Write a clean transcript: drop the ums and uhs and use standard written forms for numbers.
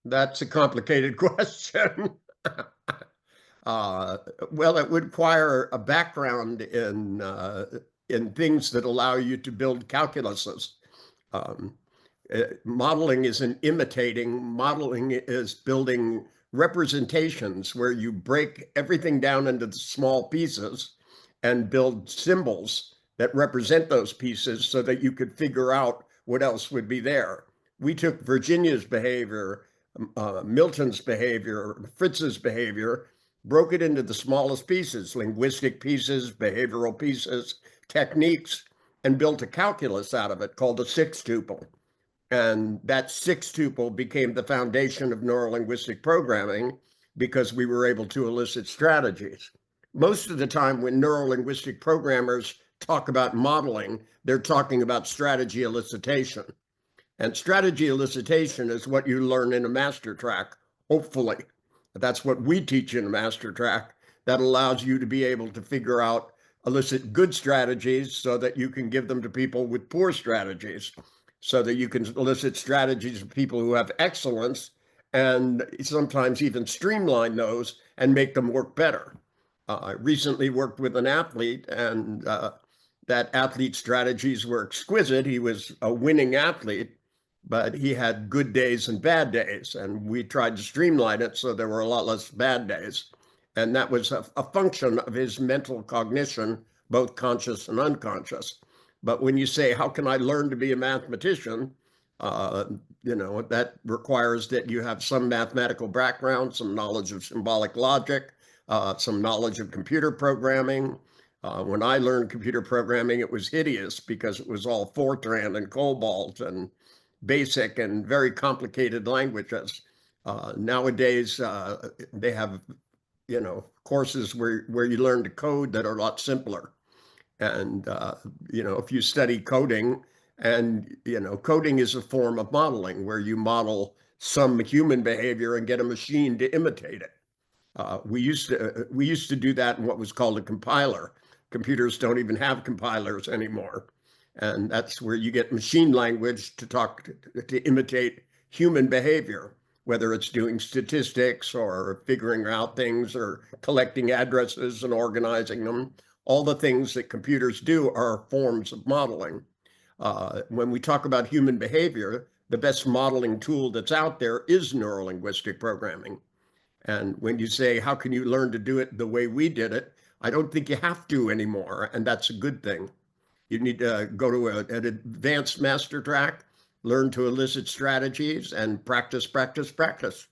That's a complicated question. Well, it would require a background in things that allow you to build calculuses. Modeling isn't imitating. Modeling is building representations where you break everything down into the small pieces and build symbols that represent those pieces so that you could figure out what else would be there. We took Virginia's behavior, Milton's behavior, Fritz's behavior, broke it into the smallest pieces, linguistic pieces, behavioral pieces, techniques, and built a calculus out of it called a six-tuple. And that six-tuple became the foundation of neuro-linguistic programming because we were able to elicit strategies. Most of the time when neuro-linguistic programmers talk about modeling, they're talking about strategy elicitation. And strategy elicitation is what you learn in a master track, hopefully. That's what we teach in a master track. That allows you to be able to figure out, elicit good strategies so that you can give them to people with poor strategies, so that you can elicit strategies of people who have excellence and sometimes even streamline those and make them work better. I recently worked with an athlete, and that athlete's strategies were exquisite. He was a winning athlete, but he had good days and bad days, and we tried to streamline it so there were a lot less bad days. And that was a function of his mental cognition, both conscious and unconscious. But when you say, how can I learn to be a mathematician? That requires that you have some mathematical background, some knowledge of symbolic logic, some knowledge of computer programming. When I learned computer programming, it was hideous because it was all Fortran and Cobalt and basic and very complicated languages. Nowadays, they have, courses where you learn to code that are a lot simpler. And, if you study coding, and, coding is a form of modeling where you model some human behavior and get a machine to imitate it. We used to do that in what was called a compiler. Computers don't even have compilers anymore. And that's where you get machine language to imitate human behavior, whether it's doing statistics or figuring out things or collecting addresses and organizing them. All the things that computers do are forms of modeling. When we talk about human behavior, the best modeling tool that's out there is neuro-linguistic programming. And when you say, how can you learn to do it the way we did it? I don't think you have to anymore, and that's a good thing. You need to go to an advanced master track, learn to elicit strategies, and practice, practice, practice.